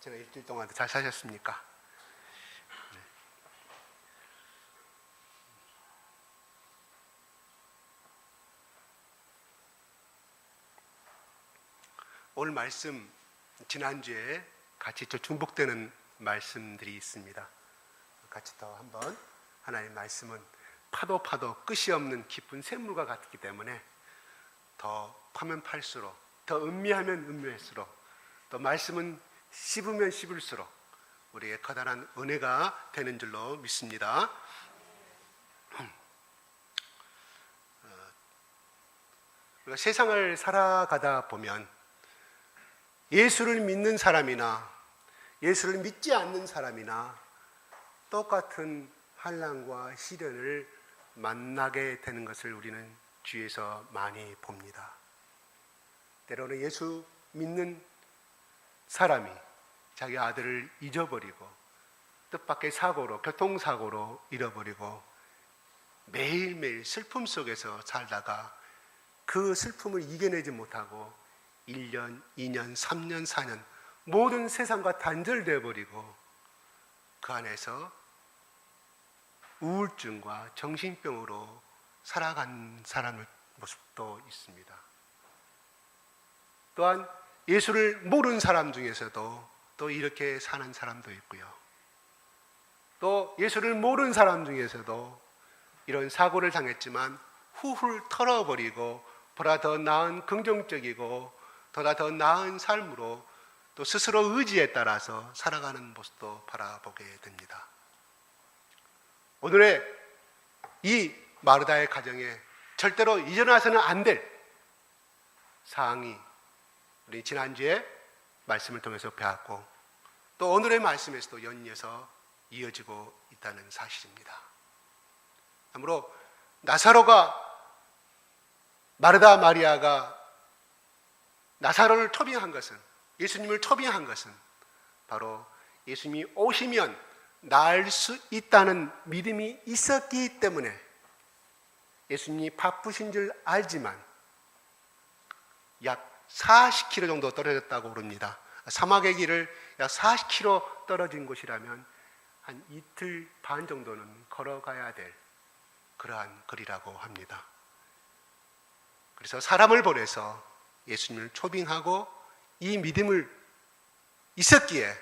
제가 일주일 동안 잘 사셨습니까? 네. 오늘 말씀, 지난주에 같이 또 중복되는 말씀들이 있습니다. 같이 더 한번, 하나님의 말씀은 파도 끝이 없는 깊은 샘물과 같기 때문에 더 파면 팔수록, 더 음미하면 음미할수록, 또 말씀은 씹으면 씹을수록 우리에게 커다란 은혜가 되는 줄로 믿습니다. 우리가 세상을 살아가다 보면 예수를 믿는 사람이나 예수를 믿지 않는 사람이나 똑같은 환난과 시련을 만나게 되는 것을 우리는 주위에서 많이 봅니다. 때로는 예수 믿는 사람이 자기 아들을 잊어버리고 뜻밖의 사고로, 교통사고로 잃어버리고 매일매일 슬픔 속에서 살다가 그 슬픔을 이겨내지 못하고 1년, 2년, 3년, 4년 모든 세상과 단절되어 버리고 그 안에서 우울증과 정신병으로 살아간 사람의 모습도 있습니다. 또한 예수를 모르는 사람 중에서도 또 이렇게 사는 사람도 있고요. 또 예수를 모르는 사람 중에서도 이런 사고를 당했지만 훌훌 털어버리고 보다 더 나은 긍정적이고 보다 더 나은 삶으로 또 스스로 의지에 따라서 살아가는 모습도 바라보게 됩니다. 오늘의 이 마르다의 가정에 절대로 잊어나서는 안 될 사항이 우리 지난주에 말씀을 통해서 배웠고 또 오늘의 말씀에서도 연이어서 이어지고 있다는 사실입니다. 그러므로 나사로가 마르다 마리아가 나사로를 초빙한 것은, 예수님을 초빙한 것은 바로 예수님이 오시면 나을 수 있다는 믿음이 있었기 때문에 예수님이 바쁘신 줄 알지만 약 40km 정도 떨어졌다고 그럽니다. 사막의 길을 약 40km 떨어진 곳이라면 한 이틀 반 정도는 걸어가야 될 그러한 거리라고 합니다. 그래서 사람을 보내서 예수님을 초빙하고 이 믿음을 있었기에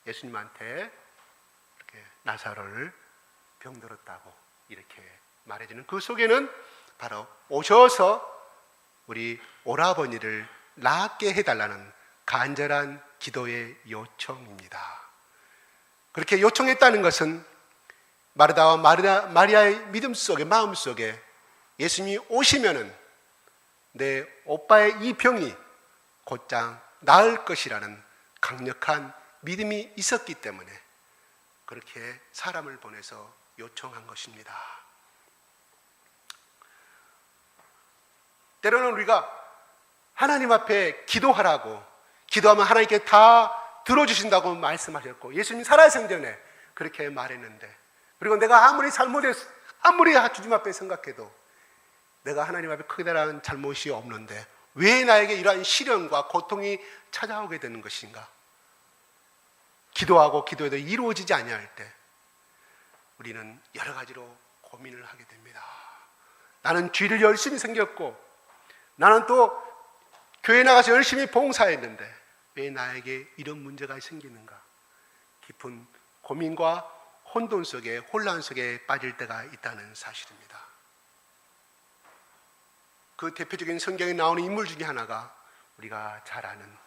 예수님한테 이렇게 나사로를 병들었다고 이렇게 말해주는 그 속에는 바로 오셔서 우리 오라버니를 낫게 해달라는 간절한 기도의 요청입니다. 그렇게 요청했다는 것은 마르다와 마리아의 믿음 속에, 마음 속에 예수님이 오시면은 내 오빠의 이 병이 곧장 나을 것이라는 강력한 믿음이 있었기 때문에 그렇게 사람을 보내서 요청한 것입니다. 때로는 우리가 하나님 앞에 기도하라고, 기도하면 하나님께 다 들어주신다고 말씀하셨고 예수님 살아생전에 그렇게 말했는데, 그리고 내가 아무리 잘못해서, 아무리 주님 앞에 생각해도 내가 하나님 앞에 크다란 잘못이 없는데 왜 나에게 이러한 시련과 고통이 찾아오게 되는 것인가? 기도하고 기도해도 이루어지지 아니할 때 우리는 여러 가지로 고민을 하게 됩니다. 나는 죄를 열심히 생겼고 나는 또 교회 나가서 열심히 봉사했는데 왜 나에게 이런 문제가 생기는가? 깊은 고민과 혼돈 속에, 혼란 속에 빠질 때가 있다는 사실입니다. 그 대표적인 성경에 나오는 인물 중에 하나가 우리가 잘 아는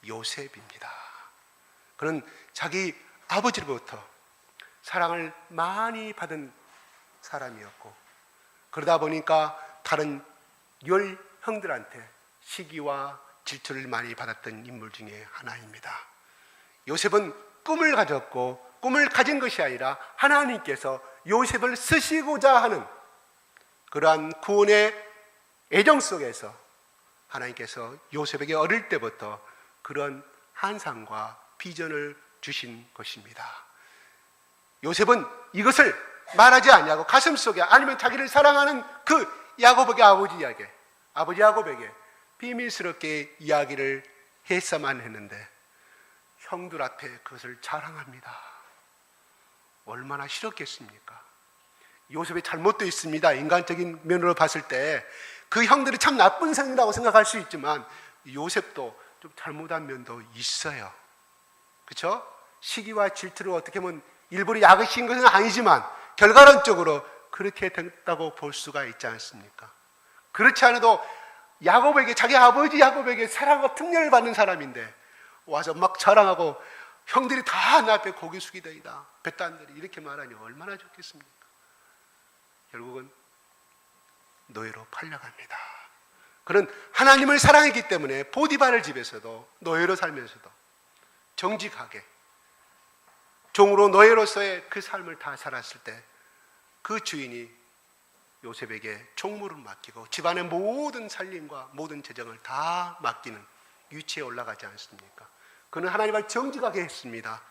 요셉입니다. 그는 자기 아버지로부터 사랑을 많이 받은 사람이었고 그러다 보니까 다른 10 형들한테 시기와 질투를 많이 받았던 인물 중에 하나입니다. 요셉은 꿈을 가졌고 꿈을 가진 것이 아니라 하나님께서 요셉을 쓰시고자 하는 그러한 구원의 애정 속에서 하나님께서 요셉에게 어릴 때부터 그런 환상과 비전을 주신 것입니다. 요셉은 이것을 말하지 아니하고 가슴속에 아니면 자기를 사랑하는 그 야곱에게 아버지 야곱에게 비밀스럽게 이야기를 했어만 했는데 형들 앞에 그것을 자랑합니다. 얼마나 싫었겠습니까? 요셉이 잘못되어 있습니다. 인간적인 면으로 봤을 때 그 형들이 참 나쁜 사람이라고 생각할 수 있지만 요셉도 좀 잘못한 면도 있어요. 그렇죠? 시기와 질투로 어떻게 보면 일부러 약으신 것은 아니지만 결과론적으로 그렇게 됐다고 볼 수가 있지 않습니까? 그렇지 않아도 야곱에게, 자기 아버지 야곱에게 사랑과 특례를 받는 사람인데 와서 막 자랑하고 형들이 다 나 앞에 고개 숙이더이다, 뱃단들이 이렇게 말하니 얼마나 좋겠습니까? 결국은 노예로 팔려갑니다. 그는 하나님을 사랑했기 때문에 보디바를 집에서도 노예로 살면서도 정직하게 종으로 노예로서의 그 삶을 다 살았을 때 그 주인이 요셉에게 총무를 맡기고 집안의 모든 살림과 모든 재정을 다 맡기는 위치에 올라가지 않습니까? 그는 하나님을 정직하게 했습니다.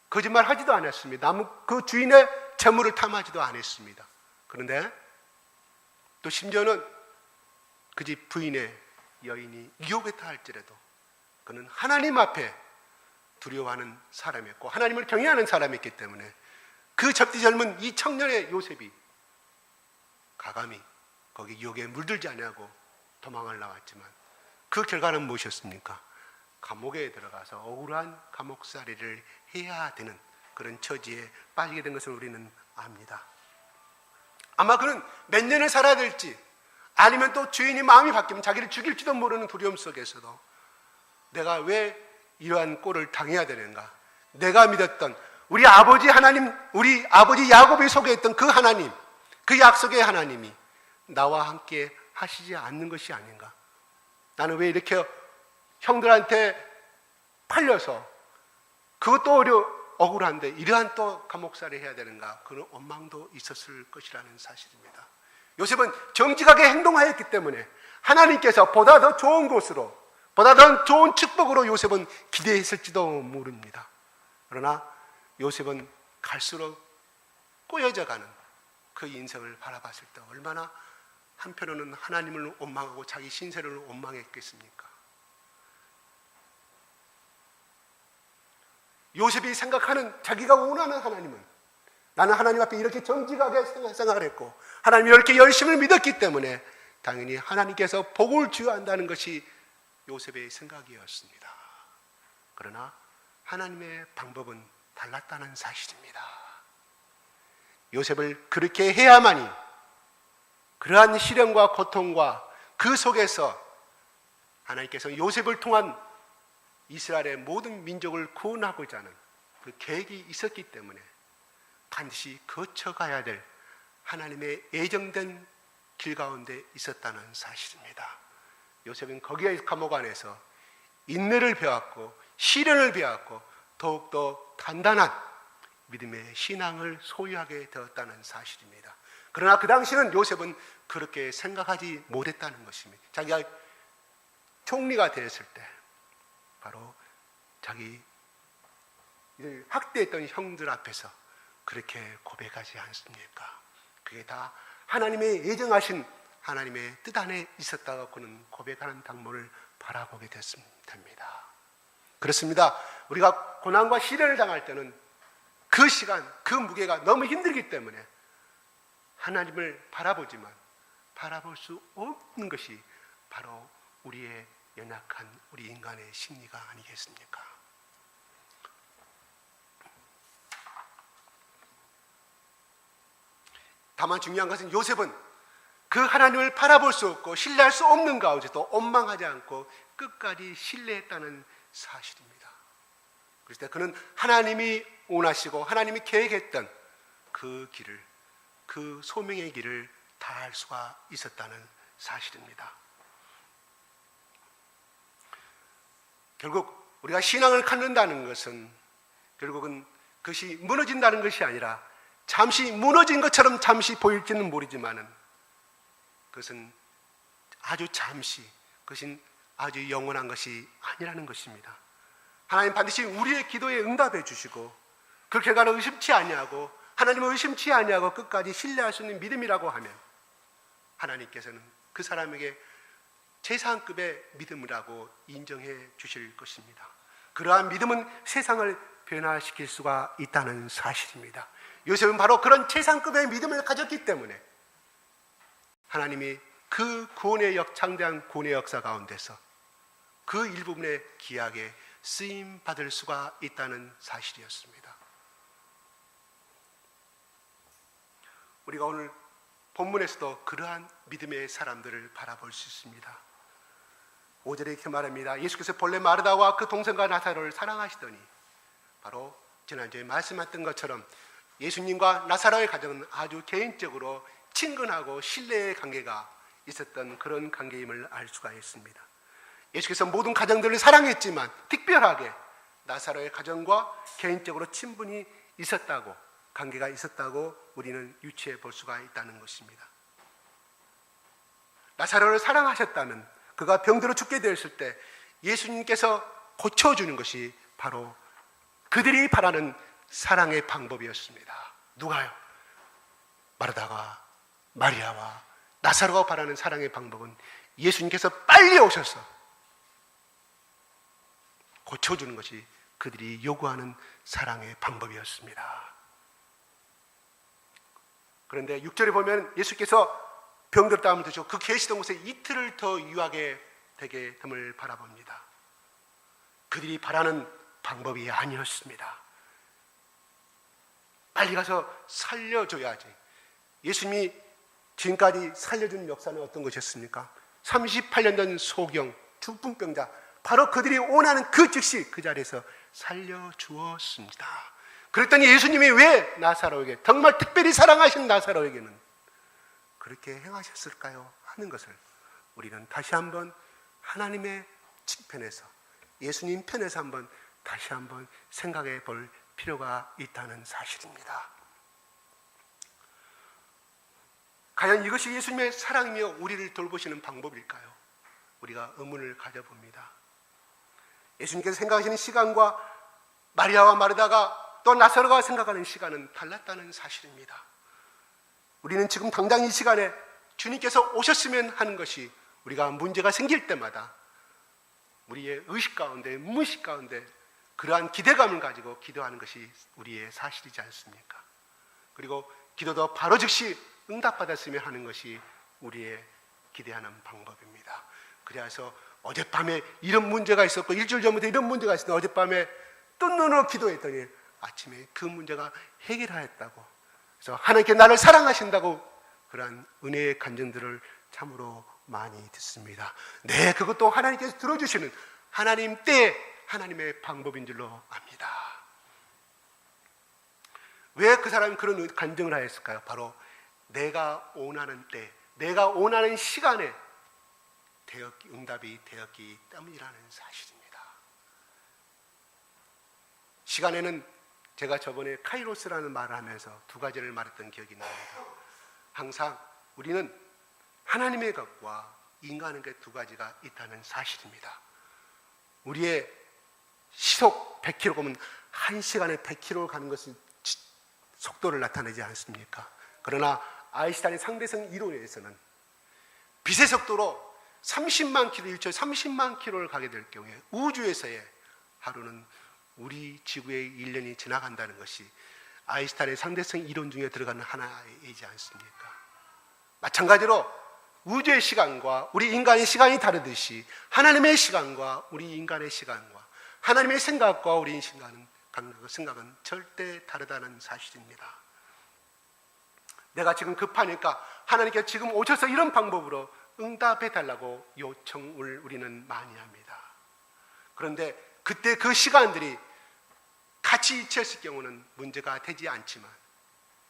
거짓말하지도 않았습니다. 그 주인의 재물을 탐하지도 않았습니다. 그런데 또 심지어는 그 집 부인의 여인이 유혹에 탈지라도 그는 하나님 앞에 두려워하는 사람이었고 하나님을 경외하는 사람이었기 때문에 그 적디 젊은 이 청년의 요셉이 가감히 거기 유혹에 물들지 아니하고 도망을 나왔지만 그 결과는 무엇이었습니까? 감옥에 들어가서 억울한 감옥살이를 해야 되는 그런 처지에 빠지게 된 것을 우리는 압니다. 아마 그는 몇 년을 살아야 될지 아니면 또 주인이 마음이 바뀌면 자기를 죽일지도 모르는 두려움 속에서도 내가 왜 이러한 꼴을 당해야 되는가? 내가 믿었던 우리 아버지 하나님, 우리 아버지 야곱이 소개했던 그 하나님, 그 약속의 하나님이 나와 함께 하시지 않는 것이 아닌가? 나는 왜 이렇게 형들한테 팔려서 그것도 억울한데 이러한 또 감옥살이 해야 되는가? 그런 원망도 있었을 것이라는 사실입니다. 요셉은 정직하게 행동하였기 때문에 하나님께서 보다 더 좋은 곳으로, 보다 더 좋은 축복으로 요셉은 기대했을지도 모릅니다. 그러나 요셉은 갈수록 꼬여져가는 그 인생을 바라봤을 때 얼마나 한편으로는 하나님을 원망하고 자기 신세를 원망했겠습니까? 요셉이 생각하는, 자기가 원하는 하나님은, 나는 하나님 앞에 이렇게 정직하게 생각을 했고 하나님이 이렇게 열심을 믿었기 때문에 당연히 하나님께서 복을 주어야 한다는 것이 요셉의 생각이었습니다. 그러나 하나님의 방법은 달랐다는 사실입니다. 요셉을 그렇게 해야만이 그러한 시련과 고통과 그 속에서 하나님께서 요셉을 통한 이스라엘의 모든 민족을 구원하고자 하는 그 계획이 있었기 때문에 반드시 거쳐가야 될 하나님의 예정된 길 가운데 있었다는 사실입니다. 요셉은 거기에 감옥 안에서 인내를 배웠고 시련을 배웠고 더욱더 단단한 믿음의 신앙을 소유하게 되었다는 사실입니다. 그러나 그 당시는 요셉은 그렇게 생각하지 못했다는 것입니다. 자기가 총리가 되었을 때 바로 자기 학대했던 형들 앞에서 그렇게 고백하지 않습니까? 그게 다 하나님의 예정하신 하나님의 뜻 안에 있었다고 그는 고백하는 당모를 바라보게 됐습니다. 그렇습니다. 우리가 고난과 시련을 당할 때는 그 시간, 그 무게가 너무 힘들기 때문에 하나님을 바라보지만 바라볼 수 없는 것이 바로 우리의 연약한 우리 인간의 심리가 아니겠습니까? 다만 중요한 것은 요셉은 그 하나님을 바라볼 수 없고 신뢰할 수 없는 가운데도 원망하지 않고 끝까지 신뢰했다는 사실입니다. 그럴 때 그는 하나님이 원하시고 하나님이 계획했던 그 길을, 그 소명의 길을 다할 수가 있었다는 사실입니다. 결국 우리가 신앙을 갖는다는 것은 결국은 그것이 무너진다는 것이 아니라 잠시 무너진 것처럼 잠시 보일지는 모르지만은 그것은 아주 잠시, 그것은 아주 영원한 것이 아니라는 것입니다. 하나님 반드시 우리의 기도에 응답해 주시고 그 결과를 의심치 아니하고 하나님을 의심치 아니하고 끝까지 신뢰할 수 있는 믿음이라고 하면 하나님께서는 그 사람에게 최상급의 믿음이라고 인정해 주실 것입니다. 그러한 믿음은 세상을 변화시킬 수가 있다는 사실입니다. 요셉은 바로 그런 최상급의 믿음을 가졌기 때문에 하나님이 그 창대한 구원의 역사 가운데서 그 일부분의 기약에 쓰임 받을 수가 있다는 사실이었습니다. 우리가 오늘 본문에서도 그러한 믿음의 사람들을 바라볼 수 있습니다. 5절에 이렇게 말합니다. 예수께서 본래 마르다와 그 동생과 나사로를 사랑하시더니, 바로 지난주에 말씀했던 것처럼 예수님과 나사로의 가정은 아주 개인적으로 친근하고 신뢰의 관계가 있었던 그런 관계임을 알 수가 있습니다. 예수께서 모든 가정들을 사랑했지만 특별하게 나사로의 가정과 개인적으로 친분이 있었다고, 관계가 있었다고 우리는 유추해 볼 수가 있다는 것입니다. 나사로를 사랑하셨다면 그가 병들어 죽게 되었을 때 예수님께서 고쳐주는 것이 바로 그들이 바라는 사랑의 방법이었습니다. 누가요? 마르다가 마리아와 나사로가 바라는 사랑의 방법은 예수님께서 빨리 오셔서 고쳐주는 것이 그들이 요구하는 사랑의 방법이었습니다. 그런데 6절에 보면 예수께서 병들었다 하면 되죠. 그 계시던 곳에 이틀을 더 유하게 되게 됨을 바라봅니다. 그들이 바라는 방법이 아니었습니다. 빨리 가서 살려줘야지. 예수님이 지금까지 살려준 역사는 어떤 것이었습니까? 38년 전 소경, 중풍병자, 바로 그들이 원하는 그 즉시 그 자리에서 살려주었습니다. 그랬더니 예수님이 왜 나사로에게, 정말 특별히 사랑하신 나사로에게는 그렇게 행하셨을까요? 하는 것을 우리는 다시 한번 하나님의 측편에서, 예수님 편에서 한번 다시 한번 생각해 볼 필요가 있다는 사실입니다. 과연 이것이 예수님의 사랑이며 우리를 돌보시는 방법일까요? 우리가 의문을 가져봅니다. 예수님께서 생각하시는 시간과 마리아와 마르다가 또 나사로가 생각하는 시간은 달랐다는 사실입니다. 우리는 지금 당장 이 시간에 주님께서 오셨으면 하는 것이, 우리가 문제가 생길 때마다 우리의 의식 가운데, 무의식 가운데 그러한 기대감을 가지고 기도하는 것이 우리의 사실이지 않습니까? 그리고 기도도 바로 즉시 응답받았으면 하는 것이 우리의 기대하는 방법입니다. 그래서 어젯밤에 이런 문제가 있었고 일주일 전부터 이런 문제가 있었는데 어젯밤에 뜬 눈으로 기도했더니 아침에 그 문제가 해결하였다고, 그래서 하나님께 나를 사랑하신다고 그러한 은혜의 간증들을 참으로 많이 듣습니다. 네, 그것도 하나님께서 들어주시는 하나님 때 하나님의 방법인 줄로 압니다. 왜 그 사람이 그런 간증을 하였을까요? 바로 내가 원하는 때, 내가 원하는 시간에 응답이 되었기 때문이라는 사실입니다. 시간에는 제가 저번에 카이로스라는 말을 하면서 두 가지를 말했던 기억이 납니다. 항상 우리는 하나님의 것과 인간의 것 두 가지가 있다는 사실입니다. 우리의 시속 100km 가면 1시간에 100km 가는 것은 속도를 나타내지 않습니까? 그러나 아인슈타인의 상대성 이론에서는 빛의 속도로 30만 킬로, 1초에 30만 킬로를 가게 될 경우에 우주에서의 하루는 우리 지구의 1년이 지나간다는 것이 아인슈타인의 상대성 이론 중에 들어가는 하나이지 않습니까? 마찬가지로 우주의 시간과 우리 인간의 시간이 다르듯이 하나님의 시간과 우리 인간의 시간과 하나님의 생각과 우리 생각은 절대 다르다는 사실입니다. 내가 지금 급하니까 하나님께 지금 오셔서 이런 방법으로 응답해 달라고 요청을 우리는 많이 합니다. 그런데 그때 그 시간들이 같이 일치했을 경우는 문제가 되지 않지만,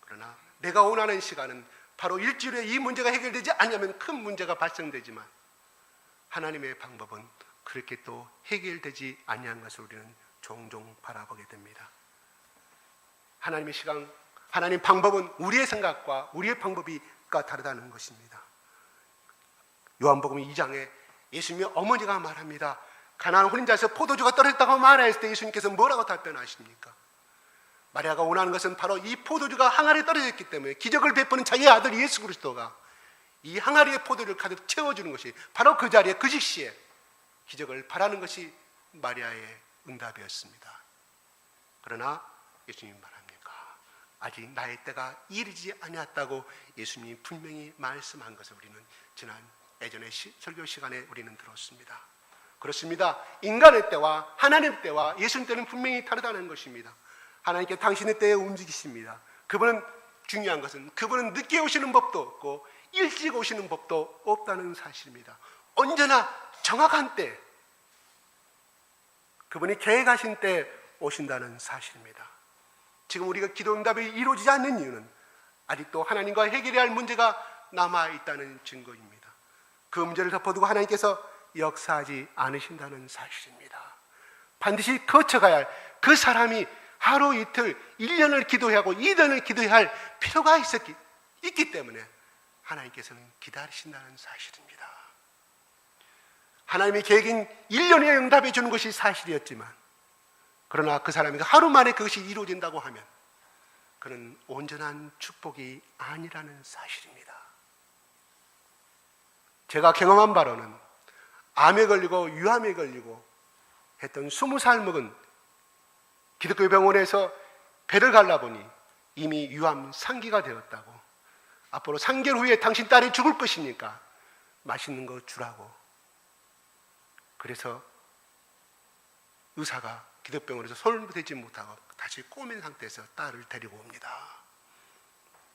그러나 내가 원하는 시간은 바로 일주일에 이 문제가 해결되지 않으면 큰 문제가 발생되지만 하나님의 방법은 그렇게 또 해결되지 아니한 것을 우리는 종종 바라보게 됩니다. 하나님의 시간, 하나님 방법은 우리의 생각과 우리의 방법이가 다르다는 것입니다. 요한복음 2장에 예수님의 어머니가 말합니다. 가나안 혼인자에서 포도주가 떨어졌다고 말했을 때 예수님께서 뭐라고 답변하십니까? 마리아가 원하는 것은 바로 이 포도주가 항아리에 떨어졌기 때문에 기적을 베푸는 자기의 아들 예수 그리스도가 이 항아리의 포도주를 가득 채워주는 것이 바로 그 자리에 그 즉시에 기적을 바라는 것이 마리아의 응답이었습니다. 그러나 예수님이 말합니까? 아직 나의 때가 이르지 아니었다고 예수님이 분명히 말씀한 것을 우리는 지난 예전의 설교 시간에 우리는 들었습니다. 그렇습니다. 인간의 때와 하나님의 때와 예수님 때는 분명히 다르다는 것입니다. 하나님께 당신의 때에 움직이십니다. 그분은 중요한 것은 그분은 늦게 오시는 법도 없고 일찍 오시는 법도 없다는 사실입니다. 언제나 정확한 때, 그분이 계획하신 때 오신다는 사실입니다. 지금 우리가 기도 응답이 이루어지지 않는 이유는 아직도 하나님과 해결해야 할 문제가 남아있다는 증거입니다. 그 문제를 덮어두고 하나님께서 역사하지 않으신다는 사실입니다. 반드시 거쳐가야 할 그 사람이 하루 이틀 1년을 기도해야 하고 2년을 기도해야 할 필요가 있기 때문에 하나님께서는 기다리신다는 사실입니다. 하나님의 계획인 1년에 응답해 주는 것이 사실이었지만, 그러나 그 사람이 하루 만에 그것이 이루어진다고 하면 그는 온전한 축복이 아니라는 사실입니다. 제가 경험한 바로는 암에 걸리고 유암에 걸리고 했던 20살 먹은 기독교 병원에서 배를 갈라보니 이미 유암 3기가 되었다고, 앞으로 3개월 후에 당신 딸이 죽을 것이니까 맛있는 거 주라고. 그래서 의사가 기독병원에서 손을 대지 못하고 다시 꼬맨 상태에서 딸을 데리고 옵니다.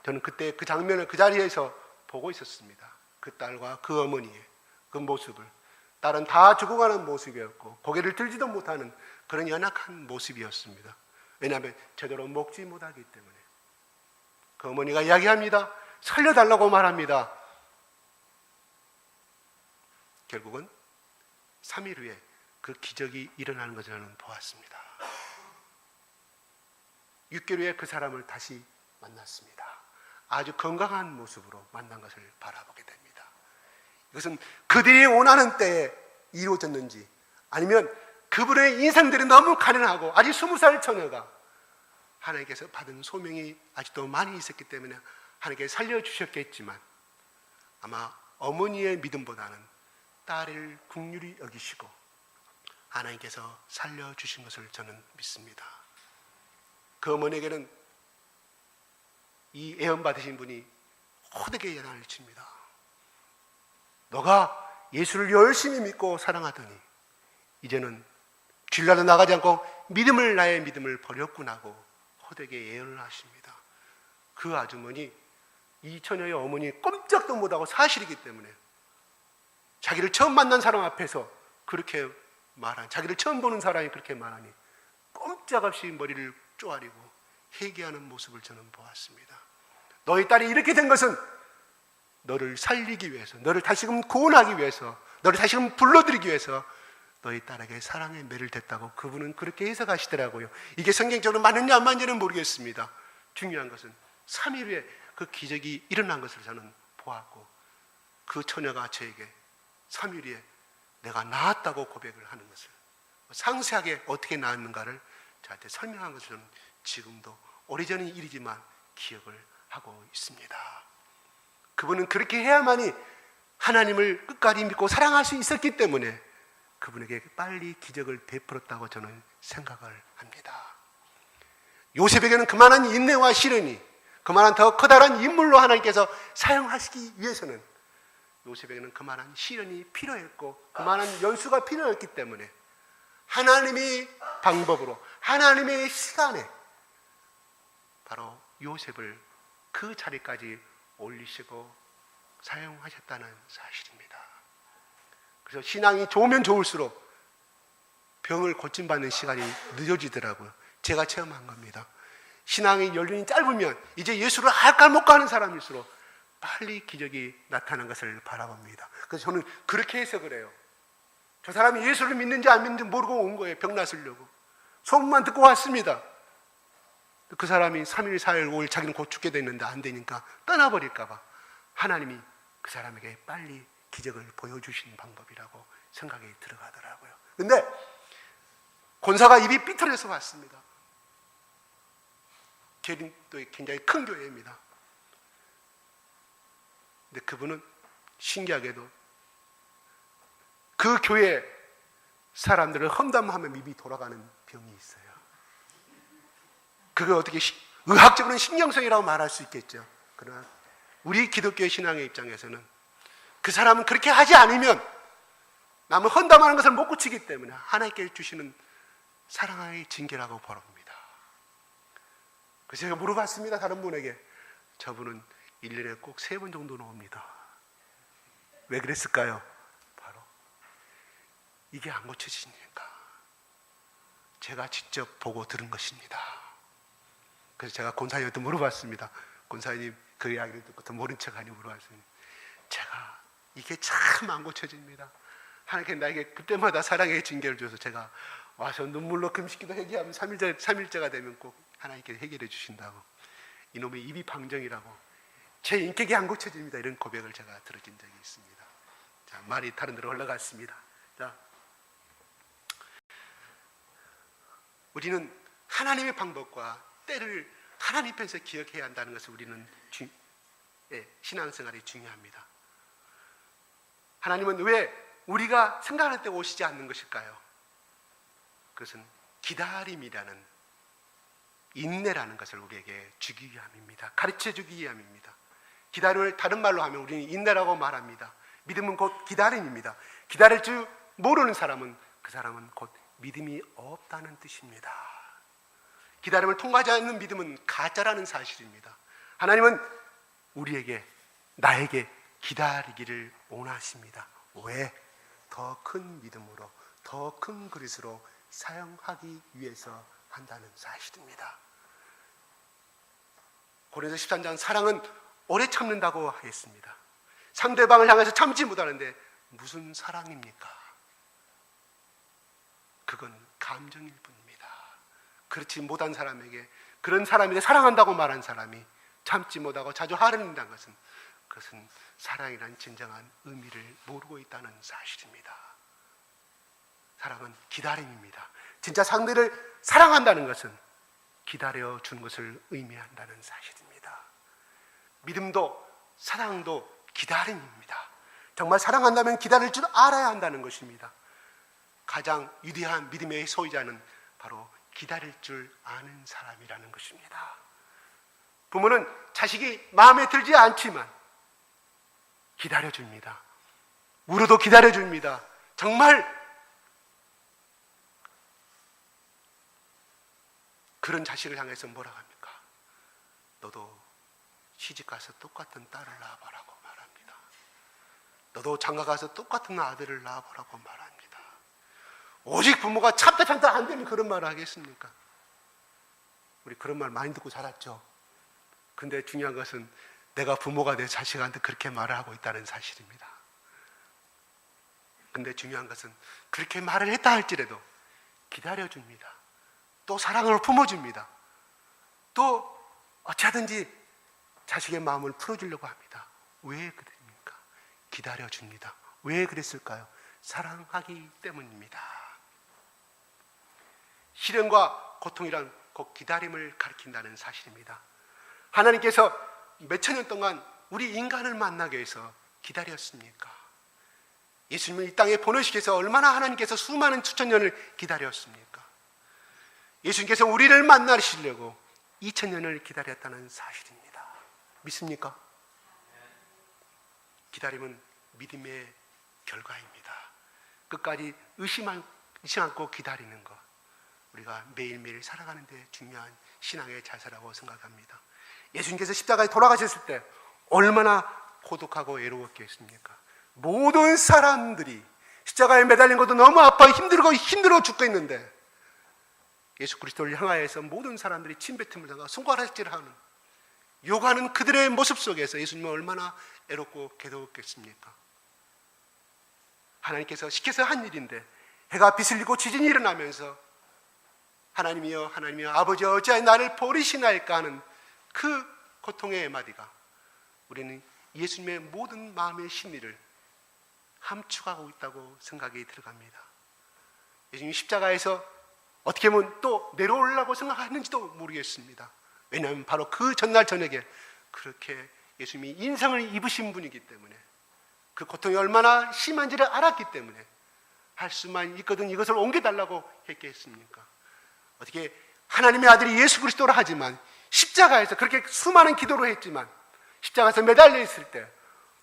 저는 그때 그 장면을 그 자리에서 보고 있었습니다. 그 딸과 그 어머니의 그 모습을. 딸은 다 죽어가는 모습이었고 고개를 들지도 못하는 그런 연약한 모습이었습니다. 왜냐하면 제대로 먹지 못하기 때문에. 그 어머니가 이야기합니다. 살려달라고 말합니다. 결국은 3일 후에 그 기적이 일어나는 것을 저는 보았습니다. 6개월 후에 그 사람을 다시 만났습니다. 아주 건강한 모습으로 만난 것을 바라보게 됩니다. 이것은 그들이 원하는 때에 이루어졌는지, 아니면 그분의 인생들이 너무 가난하고 아직 20살 처녀가 하나님께서 받은 소명이 아직도 많이 있었기 때문에 하나님께서 살려주셨겠지만, 아마 어머니의 믿음보다는 딸을 긍휼히 여기시고 하나님께서 살려주신 것을 저는 믿습니다. 그 어머니에게는 이 애원 받으신 분이 호되게 연한을 칩니다. 너가 예수를 열심히 믿고 사랑하더니 이제는 길라도 나가지 않고 나의 믿음을 버렸구나 하고 호되게 예언을 하십니다. 그 아주머니, 이 처녀의 어머니 꼼짝도 못하고 사실이기 때문에 자기를 처음 만난 사람 앞에서 그렇게 자기를 처음 보는 사람이 그렇게 말하니 꼼짝없이 머리를 쪼아리고 회개하는 모습을 저는 보았습니다. 너희 딸이 이렇게 된 것은 너를 살리기 위해서, 너를 다시금 구원하기 위해서, 너를 다시금 불러들이기 위해서 너희 딸에게 사랑의 매를 댔다고 그분은 그렇게 해석하시더라고요. 이게 성경적으로 맞는지 안 맞는지는 모르겠습니다. 중요한 것은 3일 후에 그 기적이 일어난 것을 저는 보았고, 그 처녀가 저에게 3일 후에 내가 나았다고 고백을 하는 것을, 상세하게 어떻게 나았는가를 저한테 설명한 것을 저는 지금도 오래전의 일이지만 기억을 하고 있습니다. 그분은 그렇게 해야만이 하나님을 끝까지 믿고 사랑할 수 있었기 때문에 그분에게 빨리 기적을 베풀었다고 저는 생각을 합니다. 요셉에게는 그만한 인내와 시련이, 그만한 더 커다란 인물로 하나님께서 사용하시기 위해서는 요셉에게는 그만한 시련이 필요했고 그만한 연수가 필요했기 때문에 하나님의 방법으로, 하나님의 시간에 바로 요셉을 그 자리까지 올리시고 사용하셨다는 사실입니다. 그래서 신앙이 좋으면 좋을수록 병을 고침받는 시간이 늦어지더라고요. 제가 체험한 겁니다. 신앙의 연륜이 짧으면 이제 예수를 할까 못가 하는 사람일수록 빨리 기적이 나타난 것을 바라봅니다. 그래서 저는 그렇게 해석을 해요. 저 사람이 예수를 믿는지 안 믿는지 모르고 온 거예요. 병 낫으려고. 소문만 듣고 왔습니다. 그 사람이 3일, 4일, 5일 자기는 곧 죽게 됐는데 안 되니까 떠나버릴까 봐 하나님이 그 사람에게 빨리 기적을 보여주신 방법이라고 생각이 들어가더라고요. 근데 권사가 입이 삐뚤어서 왔습니다. 또 굉장히 큰 교회입니다. 근데 그분은 신기하게도 그 교회 사람들을 험담하면 입이 돌아가는 병이 있어요. 그걸 어떻게 의학적으로는 신경성이라고 말할 수 있겠죠. 그러나 우리 기독교의 신앙의 입장에서는 그 사람은 그렇게 하지 않으면 남을 험담하는 것을 못 고치기 때문에 하나님께 주시는 사랑의 징계라고 보릅니다. 그래서 제가 물어봤습니다. 다른 분에게. 저분은 1년에 꼭 3번 정도는 옵니다. 왜 그랬을까요? 바로 이게 안 고쳐지니까. 제가 직접 보고 들은 것입니다. 그래서 제가 권사님한테 물어봤습니다. 권사님 그 이야기를 듣고 모른 척하니 물어봤습니다. 제가 이게 참 안 고쳐집니다. 하나님께서 나에게 그때마다 사랑의 징계를 줘서 제가 와서 눈물로 금식기도 회개하면 3일째가 되면 꼭 하나님께서 해결해 주신다고. 이놈의 입이 방정이라고. 제 인격이 안 고쳐집니다. 이런 고백을 제가 들어진 적이 있습니다. 자, 말이 다른 데로 올라갔습니다. 자, 우리는 하나님의 방법과 때를 하나님 편에서 기억해야 한다는 것을 우리는 신앙생활이 중요합니다. 하나님은 왜 우리가 생각할 때 오시지 않는 것일까요? 그것은 기다림이라는, 인내라는 것을 우리에게 주기 위함입니다. 가르쳐 주기 위함입니다. 기다림을 다른 말로 하면 우리는 인내라고 말합니다. 믿음은 곧 기다림입니다. 기다릴 줄 모르는 사람은 그 사람은 곧 믿음이 없다는 뜻입니다. 기다림을 통과하지 않는 믿음은 가짜라는 사실입니다. 하나님은 우리에게, 나에게 기다리기를 원하십니다. 왜? 더 큰 믿음으로, 더 큰 그릇으로 사용하기 위해서 한다는 사실입니다. 고린도서 13장 사랑은 오래 참는다고 하였습니다. 상대방을 향해서 참지 못하는데 무슨 사랑입니까? 그건 감정일 뿐입니다. 그렇지 못한 사람에게, 그런 사람에게 사랑한다고 말한 사람이 참지 못하고 자주 화를 낸다는 그것은 사랑이란 진정한 의미를 모르고 있다는 사실입니다. 사랑은 기다림입니다. 진짜 상대를 사랑한다는 것은 기다려주는 것을 의미한다는 사실입니다. 믿음도 사랑도 기다림입니다. 정말 사랑한다면 기다릴 줄 알아야 한다는 것입니다. 가장 위대한 믿음의 소유자는 바로 기다릴 줄 아는 사람이라는 것입니다. 부모는 자식이 마음에 들지 않지만 기다려줍니다. 울어도 기다려줍니다. 정말 그런 자식을 향해서 뭐라고 합니까? 너도 시집가서 똑같은 딸을 낳아보라고 말합니다. 너도 장가가서 똑같은 아들을 낳아보라고 말합니다. 오직 부모가 참다 안 되면 그런 말을 하겠습니까? 우리 그런 말 많이 듣고 자랐죠. 근데 중요한 것은 내가 부모가 내 자식한테 그렇게 말을 하고 있다는 사실입니다. 근데 중요한 것은 그렇게 말을 했다 할지라도 기다려줍니다. 또 사랑을 품어줍니다. 또 어찌하든지 자식의 마음을 풀어주려고 합니다. 왜 그럽니까? 기다려줍니다. 왜 그랬을까요? 사랑하기 때문입니다. 시련과 고통이란 곧 기다림을 가리킨다는 사실입니다. 하나님께서 몇천 년 동안 우리 인간을 만나기 위해서 기다렸습니까? 예수님을 이 땅에 보내시기 위해서 얼마나 하나님께서 수많은 수천 년을 기다렸습니까? 예수님께서 우리를 만나시려고 2000년을 기다렸다는 사실입니다. 믿습니까? 기다림은 믿음의 결과입니다. 끝까지 의심 않고 기다리는 것, 우리가 매일매일 살아가는 데 중요한 신앙의 자세라고 생각합니다. 예수님께서 십자가에 돌아가셨을 때 얼마나 고독하고 외로웠겠습니까? 모든 사람들이 십자가에 매달린 것도 너무 아파 힘들어 죽겠는데 예수 그리스도를 향하여서 모든 사람들이 침뱉음을 당하고 손가락질하는, 욕하는 그들의 모습 속에서 예수님은 얼마나 애롭고 괴로웠겠습니까? 하나님께서 시켜서 한 일인데 해가 비슬리고 지진이 일어나면서 하나님이여 아버지 어찌하여 나를 버리시나이까 하는 그 고통의 마디가 우리는 예수님의 모든 마음의 심리를 함축하고 있다고 생각이 들어갑니다. 예수님 십자가에서 어떻게 보면 또 내려오려고 생각하는지도 모르겠습니다. 왜냐하면 바로 그 전날 저녁에 그렇게 예수님이 인상을 입으신 분이기 때문에, 그 고통이 얼마나 심한지를 알았기 때문에 할 수만 있거든 이것을 옮겨달라고 했겠습니까? 어떻게 하나님의 아들이 예수 그리스도라 하지만 십자가에서 그렇게 수많은 기도를 했지만 십자가에서 매달려 있을 때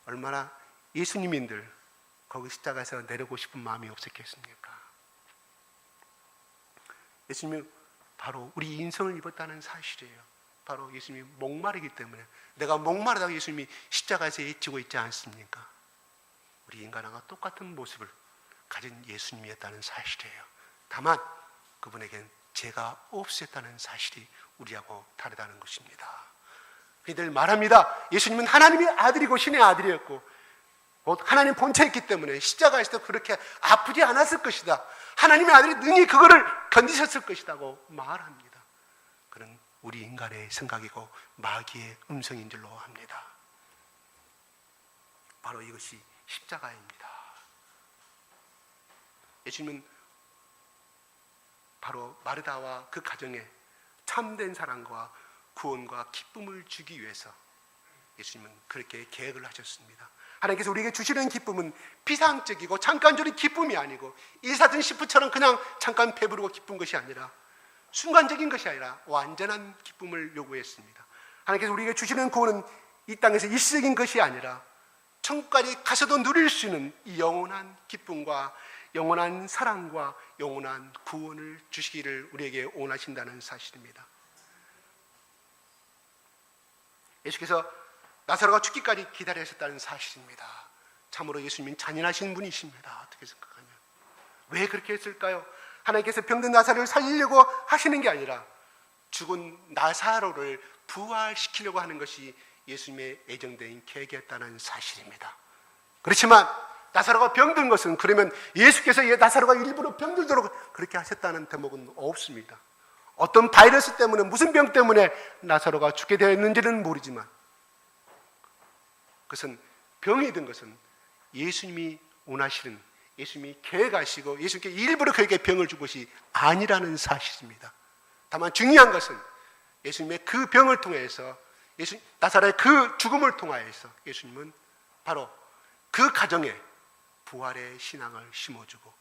얼마나 예수님인들 거기 십자가에서 내려오고 싶은 마음이 없었겠습니까? 예수님이 바로 우리 인성을 입었다는 사실이에요. 바로 예수님이 목마르기 때문에 내가 목마르다고 예수님이 십자가에서 외치고 있지 않습니까? 우리 인간과 똑같은 모습을 가진 예수님이었다는 사실이에요. 다만 그분에겐 죄가 없었다는 사실이 우리하고 다르다는 것입니다. 그들 말합니다. 예수님은 하나님의 아들이고 신의 아들이었고 곧 하나님 본체였기 때문에 십자가에서도 그렇게 아프지 않았을 것이다. 하나님의 아들이 능히 그거를 견디셨을 것이라고 말합니다. 그런 우리 인간의 생각이고 마귀의 음성인 줄로 합니다. 바로 이것이 십자가입니다. 예수님은 바로 마르다와 그 가정에 참된 사랑과 구원과 기쁨을 주기 위해서 예수님은 그렇게 계획을 하셨습니다. 하나님께서 우리에게 주시는 기쁨은 비상적이고 잠깐적인 기쁨이 아니고 일사등시프처럼 그냥 잠깐 배부르고 기쁜 것이 아니라 순간적인 것이 아니라 완전한 기쁨을 요구했습니다. 하나님께서 우리에게 주시는 구원은 이 땅에서 일시적인 것이 아니라 천국까지 가서도 누릴 수 있는 이 영원한 기쁨과 영원한 사랑과 영원한 구원을 주시기를 우리에게 원하신다는 사실입니다. 예수께서 나사로가 죽기까지 기다리셨다는 사실입니다. 참으로 예수님은 잔인하신 분이십니다. 어떻게 생각하냐? 왜 그렇게 했을까요? 하나님께서 병든 나사로를 살리려고 하시는 게 아니라 죽은 나사로를 부활시키려고 하는 것이 예수님의 예정된 계획이었다는 사실입니다. 그렇지만 나사로가 병든 것은 그러면 예수께서 나사로가 일부러 병들도록 그렇게 하셨다는 대목은 없습니다. 어떤 바이러스 때문에 무슨 병 때문에 나사로가 죽게 되었는지는 모르지만 그것은 병이 든 것은 예수님이 원하시는 예수님이 계획하시고 예수님께 일부러 그에게 병을 준 것이 아니라는 사실입니다. 다만 중요한 것은 예수님의 그 병을 통해서 나사로의 그 죽음을 통하여서 예수님은 바로 그 가정에 부활의 신앙을 심어주고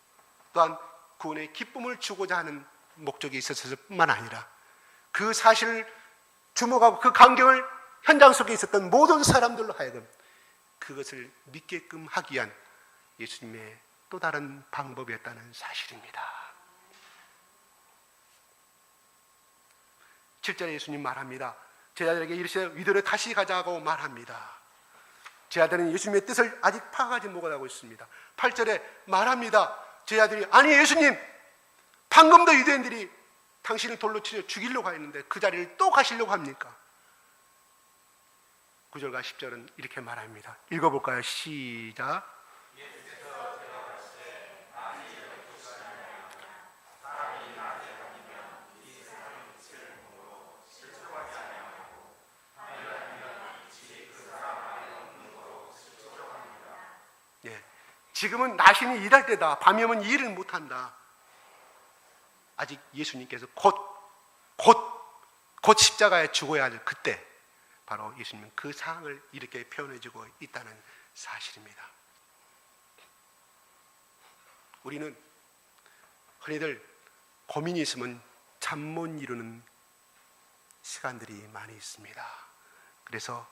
또한 구원의 기쁨을 주고자 하는 목적이 있었을 뿐만 아니라 그 사실을 주목하고 그 광경을 현장 속에 있었던 모든 사람들로 하여금 그것을 믿게끔 하기 위한 예수님의 또 다른 방법이었다는 사실입니다. 7절에 예수님 말합니다. 제자들에게 이르시되 위도로 다시 가자고 말합니다. 제자들은 예수님의 뜻을 아직 파악하지 못하고 있습니다. 8절에 말합니다. 제자들이 아니 예수님 방금도 유대인들이 당신을 돌로 치려 죽이려고 했는데 그 자리를 또 가시려고 합니까? 9절과 10절은 이렇게 말합니다. 읽어볼까요? 시작. 지금은 나신이 일할 때다. 밤이 오면 일을 못한다. 아직 예수님께서 곧 십자가에 죽어야 할 그때 바로 예수님은 그 상황을 이렇게 표현해주고 있다는 사실입니다. 우리는 흔히들 고민이 있으면 잠 못 이루는 시간들이 많이 있습니다. 그래서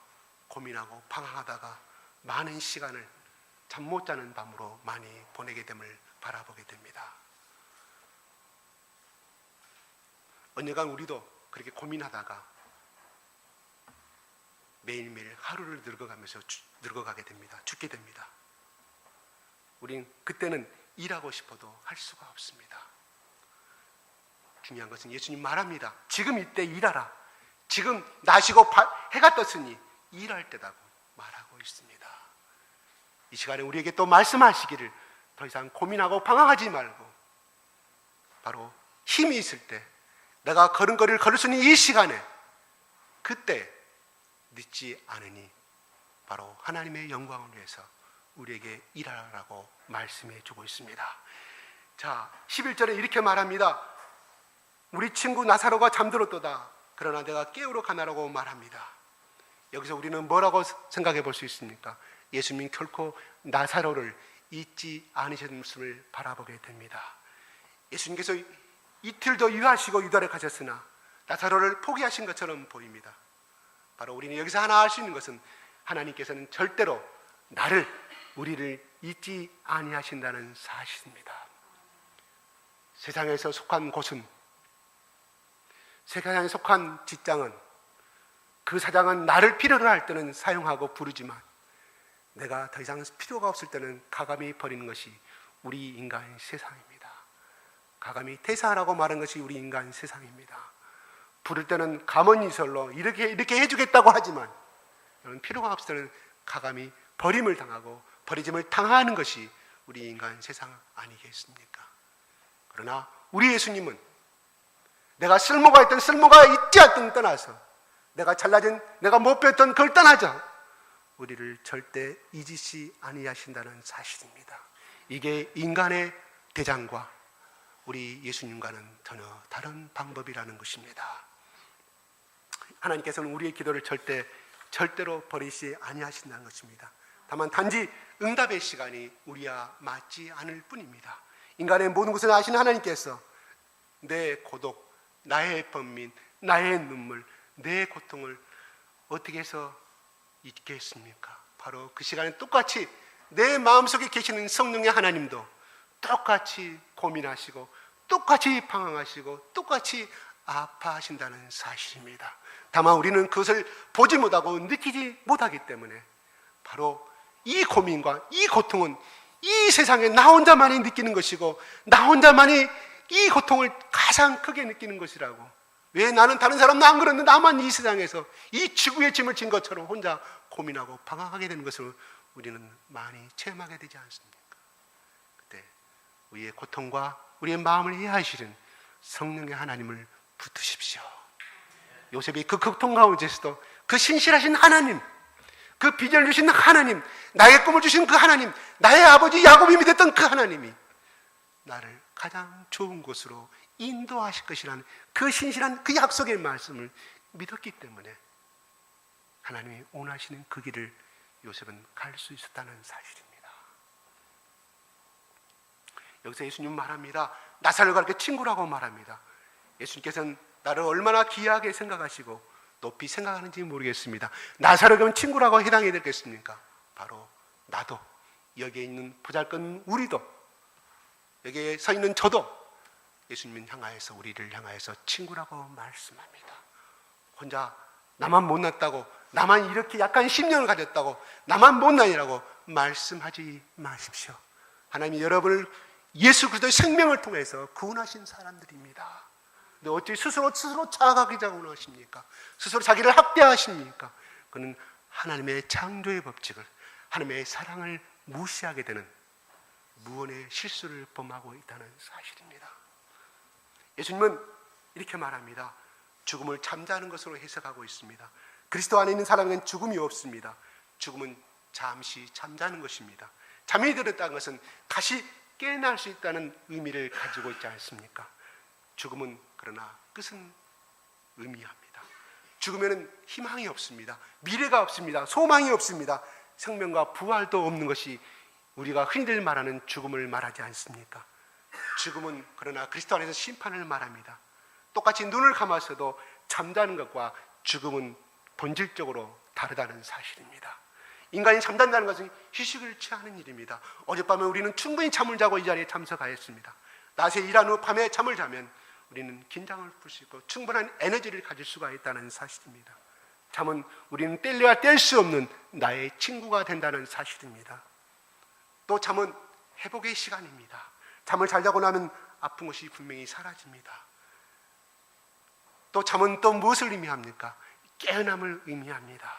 고민하고 방황하다가 많은 시간을 잠 못 자는 밤으로 많이 보내게 됨을 바라보게 됩니다. 언젠간 우리도 그렇게 고민하다가 매일매일 하루를 늙어가게 됩니다. 죽게 됩니다. 우린 그때는 일하고 싶어도 할 수가 없습니다. 중요한 것은 예수님 말합니다. 지금 이때 일하라. 지금 나시고 해가 떴으니 일할 때라고 말하고 있습니다. 이 시간에 우리에게 또 말씀하시기를 더 이상 고민하고 방황하지 말고 바로 힘이 있을 때 내가 걸음걸이를 걸을 수 있는 이 시간에 그때 늦지 않으니 바로 하나님의 영광을 위해서 우리에게 일하라고 말씀해 주고 있습니다. 자, 11절에 이렇게 말합니다. 우리 친구 나사로가 잠들었도다. 그러나 내가 깨우러 가나라고 말합니다. 여기서 우리는 뭐라고 생각해 볼 수 있습니까? 예수님이 결코 나사로를 잊지 않으셨음을 바라보게 됩니다. 예수님께서 이틀도 유하시고 유달에 가셨으나 나사로를 포기하신 것처럼 보입니다. 바로 우리는 여기서 하나 알 수 있는 것은 하나님께서는 절대로 우리를 잊지 아니하신다는 사실입니다. 세상에서 속한 곳은, 세상에 속한 직장은, 그 사장은 나를 필요로 할 때는 사용하고 부르지만 내가 더 이상 필요가 없을 때는 가감히 버리는 것이 우리 인간의 세상입니다. 가감히 퇴사하라고 말한 것이 우리 인간 세상입니다. 부를 때는 감언이설로 이렇게 해주겠다고 하지만 필요가 없을 때는 가감히 버림을 당하고 버리짐을 당하는 것이 우리 인간 세상 아니겠습니까? 그러나 우리 예수님은 내가 쓸모가 있든 쓸모가 있지 않든 떠나서 내가 잘나진 내가 못 배웠던 그걸 떠나자 우리를 절대 잊으시 아니하신다는 사실입니다. 이게 인간의 대장과 우리 예수님과는 전혀 다른 방법이라는 것입니다. 하나님께서는 우리의 기도를 절대로 버리시 아니하신다는 것입니다. 다만 단지 응답의 시간이 우리와 맞지 않을 뿐입니다. 인간의 모든 것을 아시는 하나님께서 내 고독, 나의 번민, 나의 눈물, 내 고통을 어떻게 해서 잊겠습니까? 바로 그 시간에 똑같이 내 마음속에 계시는 성령의 하나님도 똑같이 고민하시고 똑같이 방황하시고 똑같이 아파하신다는 사실입니다. 다만 우리는 그것을 보지 못하고 느끼지 못하기 때문에 바로 이 고민과 이 고통은 이 세상에 나 혼자만이 느끼는 것이고 나 혼자만이 이 고통을 가장 크게 느끼는 것이라고, 왜 나는 다른 사람은 안 그러는데 나만 이 세상에서 이 지구의 짐을 진 것처럼 혼자 고민하고 방황하게 되는 것을 우리는 많이 체험하게 되지 않습니까? 그때 우리의 고통과 우리의 마음을 이해하시는 성령의 하나님을 붙드십시오. 요셉이 그 고통 가운데서도 그 신실하신 하나님, 그 비전을 주신 하나님, 나의 꿈을 주신 그 하나님, 나의 아버지 야곱이 믿었던 그 하나님이 나를 가장 좋은 곳으로 인도하실 것이라는 그 신실한 그 약속의 말씀을 믿었기 때문에 하나님이 원하시는 그 길을 요셉은 갈 수 있었다는 사실입니다. 여기서 예수님은 말합니다. 나사로가 이렇게 친구라고 말합니다. 예수님께서는 나를 얼마나 귀하게 생각하시고 높이 생각하는지 모르겠습니다. 나사로가 친구라고 해당이 되겠습니까? 바로 나도, 여기에 있는 보잘것없는 우리도, 여기에 서 있는 저도 예수님은 향하여서 우리를 향하여서 친구라고 말씀합니다. 혼자 나만 못났다고, 나만 이렇게 약간 심령을 가졌다고, 나만 못난이라고 말씀하지 마십시오. 하나님이 여러분을 예수 그리스도의 생명을 통해서 구원하신 사람들입니다. 근데 어찌 스스로 자각하기 원하십니까? 스스로 자기를 학대하십니까? 그는 하나님의 창조의 법칙을, 하나님의 사랑을 무시하게 되는 무언의 실수를 범하고 있다는 사실입니다. 예수님은 이렇게 말합니다. 죽음을 잠자는 것으로 해석하고 있습니다. 그리스도 안에 있는 사람에게는 죽음이 없습니다. 죽음은 잠시 잠자는 것입니다. 잠이 들었다는 것은 다시 깨어날 수 있다는 의미를 가지고 있지 않습니까? 죽음은 그러나 끝은 의미합니다. 죽으면 희망이 없습니다. 미래가 없습니다. 소망이 없습니다. 생명과 부활도 없는 것이 우리가 흔히들 말하는 죽음을 말하지 않습니까? 죽음은 그러나 그리스도 안에서 심판을 말합니다. 똑같이 눈을 감아서도 잠자는 것과 죽음은 본질적으로 다르다는 사실입니다. 인간이 잠잔다는 것은 휴식을 취하는 일입니다. 어젯밤에 우리는 충분히 잠을 자고 이 자리에 참석하였습니다. 낮에 일한 후 밤에 잠을 자면 우리는 긴장을 풀 수 있고 충분한 에너지를 가질 수가 있다는 사실입니다. 잠은 우리는 뗄래야 뗄 수 없는 나의 친구가 된다는 사실입니다. 또 잠은 회복의 시간입니다. 잠을 잘 자고 나면 아픈 것이 분명히 사라집니다. 또 잠은 또 무엇을 의미합니까? 깨어남을 의미합니다.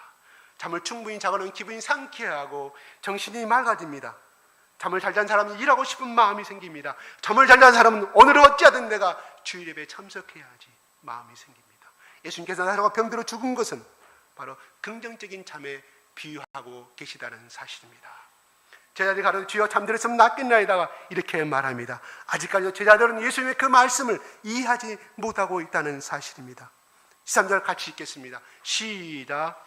잠을 충분히 자고 나면 기분이 상쾌하고 정신이 맑아집니다. 잠을 잘 잔 사람은 일하고 싶은 마음이 생깁니다. 잠을 잘 잔 사람은 오늘은 어찌하든 내가 주일 예배에 참석해야지 마음이 생깁니다. 예수님께서 나사로가 병들어 죽은 것은 바로 긍정적인 잠에 비유하고 계시다는 사실입니다. 제자들이 가로되 주여 잠들었으면 낫겠나이다가 이렇게 말합니다. 아직까지도 제자들은 예수님의 그 말씀을 이해하지 못하고 있다는 사실입니다. 13절 같이 읽겠습니다. 시작.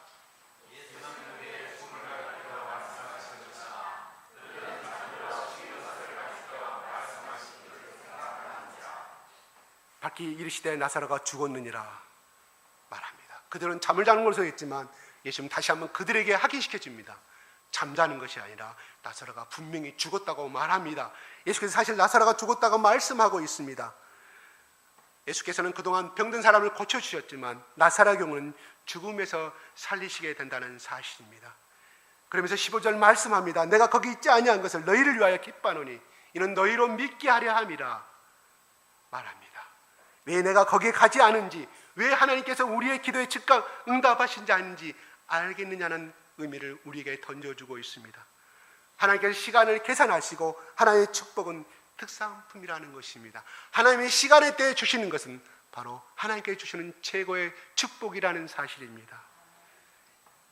밝히 이르시되 나사로가 죽었느니라 말합니다. 그들은 잠을 자는 것으로 했지만 예수님 다시 한번 그들에게 확인시켜 줍니다. 잠자는 것이 아니라 나사로가 분명히 죽었다고 말합니다. 예수께서 사실 나사로가 죽었다고 말씀하고 있습니다. 예수께서는 그동안 병든 사람을 고쳐주셨지만 나사로의 경우는 죽음에서 살리시게 된다는 사실입니다. 그러면서 15절 말씀합니다. 내가 거기 있지 아니한 것을 너희를 위하여 기뻐하노니 이는 너희로 믿게 하려 함이라 말합니다. 왜 내가 거기에 가지 않은지, 왜 하나님께서 우리의 기도에 즉각 응답하신지 아닌지 알겠느냐는 의미를 우리에게 던져주고 있습니다. 하나님께서 시간을 계산하시고 하나님의 축복은 특산품이라는 것입니다. 하나님의 시간의 때에 주시는 것은 바로 하나님께 주시는 최고의 축복이라는 사실입니다.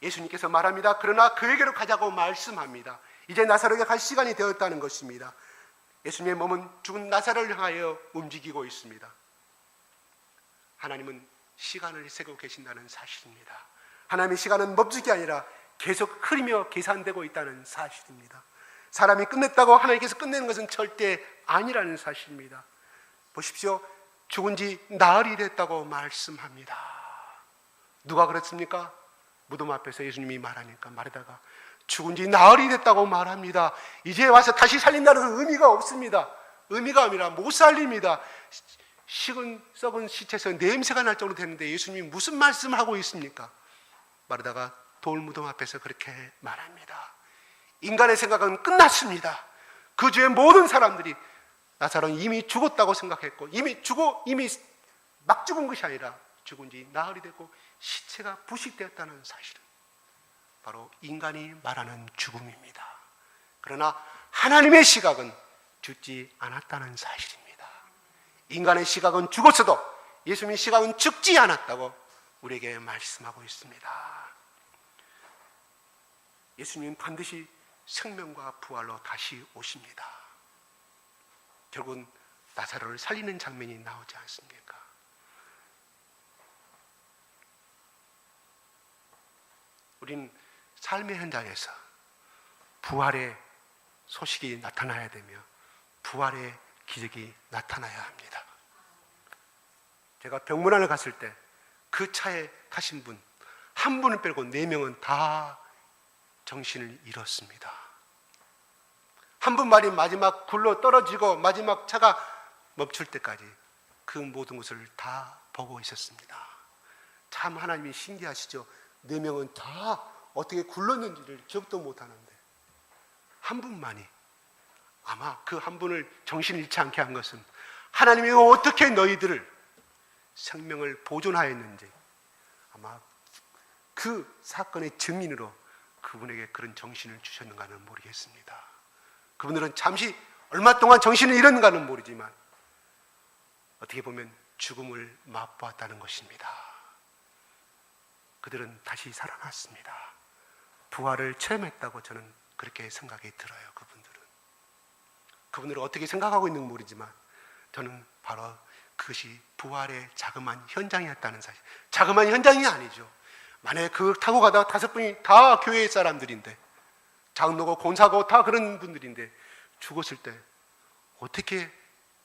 예수님께서 말합니다. 그러나 그에게로 가자고 말씀합니다. 이제 나사로에게 갈 시간이 되었다는 것입니다. 예수님의 몸은 죽은 나사로를 향하여 움직이고 있습니다. 하나님은 시간을 세고 계신다는 사실입니다. 하나님의 시간은 멈추기 아니라 계속 흐르며 계산되고 있다는 사실입니다. 사람이 끝냈다고 하나님께서 끝내는 것은 절대 아니라는 사실입니다. 보십시오. 죽은 지 나흘이 됐다고 말씀합니다. 누가 그랬습니까? 무덤 앞에서 예수님이 말하다가 죽은 지 나흘이 됐다고 말합니다. 이제 와서 다시 살린다는 것은 의미가 없습니다. 의미가 아니라 못 살립니다. 식은 썩은 시체에서 냄새가 날 정도로 됐는데 예수님이 무슨 말씀을 하고 있습니까? 말하다가 돌무덤 앞에서 그렇게 말합니다. 인간의 생각은 끝났습니다. 그 주의 모든 사람들이 나사로는 이미 죽었다고 생각했고 이미 막 죽은 것이 아니라 죽은 지 나흘이 됐고 시체가 부식되었다는 사실은 바로 인간이 말하는 죽음입니다. 그러나 하나님의 시각은 죽지 않았다는 사실입니다. 인간의 시각은 죽었어도 예수님의 시각은 죽지 않았다고 우리에게 말씀하고 있습니다. 예수님은 반드시 생명과 부활로 다시 오십니다. 결국은 나사로를 살리는 장면이 나오지 않습니까? 우린 삶의 현장에서 부활의 소식이 나타나야 되며 부활의 기적이 나타나야 합니다. 제가 병문안을 갔을 때 그 차에 타신 분 한 분을 빼고 4명은 다 정신을 잃었습니다. 한 분 말이 마지막 굴러 떨어지고 마지막 차가 멈출 때까지 그 모든 것을 다 보고 있었습니다. 참 하나님이 신기하시죠. 4명은 다 어떻게 굴렀는지를 기억도 못하는데 한 분만이 아마 그 한 분을 정신을 잃지 않게 한 것은 하나님이 어떻게 너희들을 생명을 보존하였는지 아마 그 사건의 증인으로 그분에게 그런 정신을 주셨는가는 모르겠습니다. 그분들은 잠시 얼마 동안 정신을 잃었는가는 모르지만 어떻게 보면 죽음을 맛보았다는 것입니다. 그들은 다시 살아났습니다. 부활을 체험했다고 저는 그렇게 생각이 들어요. 그분들은 어떻게 생각하고 있는지 모르지만 저는 바로 그것이 부활의 자그마한 현장이었다는 사실. 자그마한 현장이 아니죠. 만약에 그걸 타고 가다가 5분이 다 교회의 사람들인데 장로고 권사고 다 그런 분들인데 죽었을 때 어떻게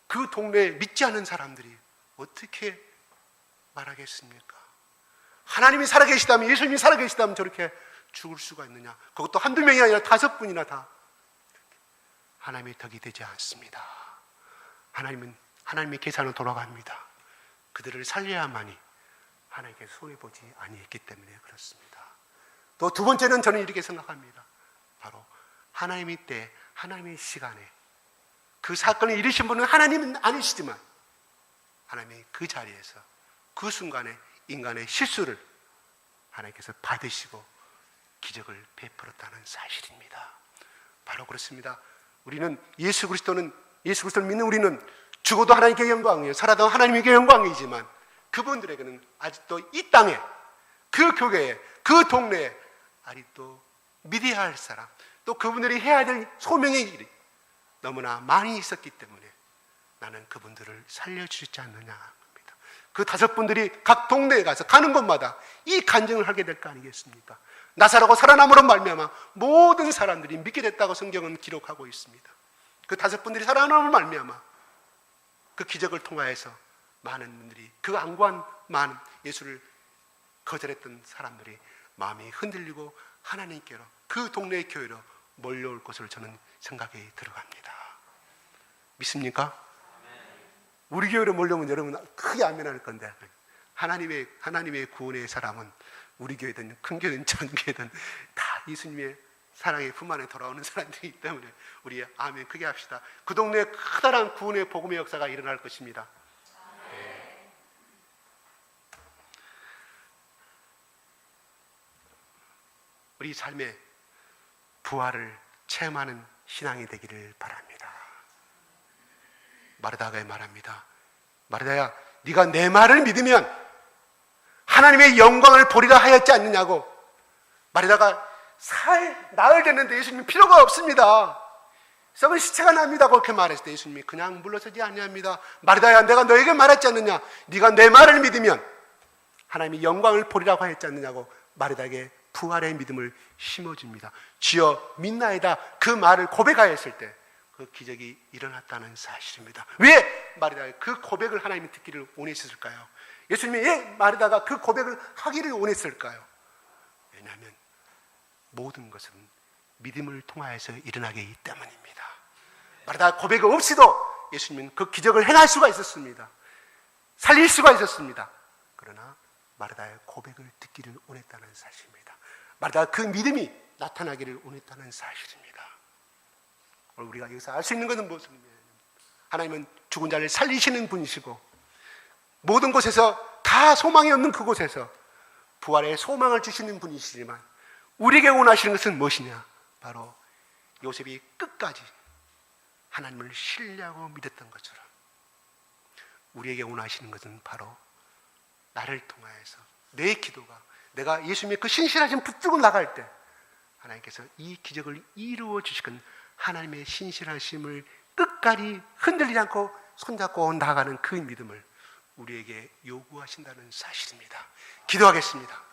그 동네에 믿지 않는 사람들이 어떻게 말하겠습니까? 하나님이 살아계시다면, 예수님이 살아계시다면 저렇게 죽을 수가 있느냐? 그것도 한두 명이 아니라 5분이나 다 하나님의 덕이 되지 않습니다. 하나님의 계산은 돌아갑니다. 그들을 살려야만이 하나님께 손해보지 아니했기 때문에 그렇습니다. 또 두 번째는 저는 이렇게 생각합니다. 바로 하나님의 때, 하나님의 시간에 그 사건을 이루신 분은 하나님은 아니시지만 하나님이 그 자리에서 그 순간에 인간의 실수를 하나님께서 받으시고 기적을 베풀었다는 사실입니다. 바로 그렇습니다. 우리는 예수 그리스도를 믿는 우리는 죽어도 하나님께 영광이에요. 살아도 하나님께 영광이지만 그분들에게는 아직도 이 땅에, 그 교회에, 그 동네에 아직도 믿어야 할 사람, 또 그분들이 해야 될 소명의 일이 너무나 많이 있었기 때문에 나는 그분들을 살려주지 않느냐 합니다. 그 5분들이 각 동네에 가서 가는 곳마다 이 간증을 하게 될 거 아니겠습니까? 나사로가 살아남으로 말미암아 모든 사람들이 믿게 됐다고 성경은 기록하고 있습니다. 그 5분들이 살아남으로 말미암아 그 기적을 통하여서 많은 분들이, 그 안구한 많은 예수를 거절했던 사람들이 마음이 흔들리고 하나님께로, 그 동네의 교회로 몰려올 것으로 저는 생각이 들어갑니다. 믿습니까? 우리 교회로 몰려오면 여러분 크게 아멘할 건데, 하나님의 구원의 사람은 우리 교회든 큰 교회든 전 교회든 다 예수님의 사랑의 품 안에 돌아오는 사람들이기 때문에 우리 아멘 크게 합시다. 그 동네에 커다란 구원의 복음의 역사가 일어날 것입니다. 네. 우리 삶의 부활을 체험하는 신앙이 되기를 바랍니다. 마르다가 말합니다. 마르다야, 네가 내 말을 믿으면 하나님의 영광을 보리라 하였지 않느냐고. 마르다가 나흘 됐는데 예수님이 필요가 없습니다. 썩은 시체가 납니다. 그렇게 말했을 때 예수님이 그냥 물러서지 아니합니다. 마르다야, 내가 너에게 말했지 않느냐. 네가 내 말을 믿으면 하나님의 영광을 보리라고 하였지 않느냐고 마르다에게 부활의 믿음을 심어줍니다. 주여 믿나이다, 그 말을 고백하였을 때 그 기적이 일어났다는 사실입니다. 왜 마르다가 그 고백을 하나님이 듣기를 원했을까요? 예수님이 왜 마르다가 그 고백을 하기를 원했을까요? 왜냐하면 모든 것은 믿음을 통하여서 일어나기 때문입니다. 마르다가 고백 없이도 예수님은 그 기적을 행할 수가 있었습니다. 살릴 수가 있었습니다. 그러나 마르다의 고백을 듣기를 원했다는 사실입니다. 마르다가 그 믿음이 나타나기를 원했다는 사실입니다. 우리가 여기서 알 수 있는 것은 무엇입니까? 하나님은 죽은 자를 살리시는 분이시고 모든 곳에서 다 소망이 없는 그곳에서 부활의 소망을 주시는 분이시지만 우리에게 원하시는 것은 무엇이냐? 바로 요셉이 끝까지 하나님을 신뢰하고 믿었던 것처럼 우리에게 원하시는 것은 바로 나를 통하여서 내 기도가, 내가 예수님의 그 신실하신 붙들고 나갈 때 하나님께서 이 기적을 이루어 주시건 하나님의 신실하심을 끝까지 흔들리지 않고 손잡고 나아가는 그 믿음을 우리에게 요구하신다는 사실입니다. 기도하겠습니다.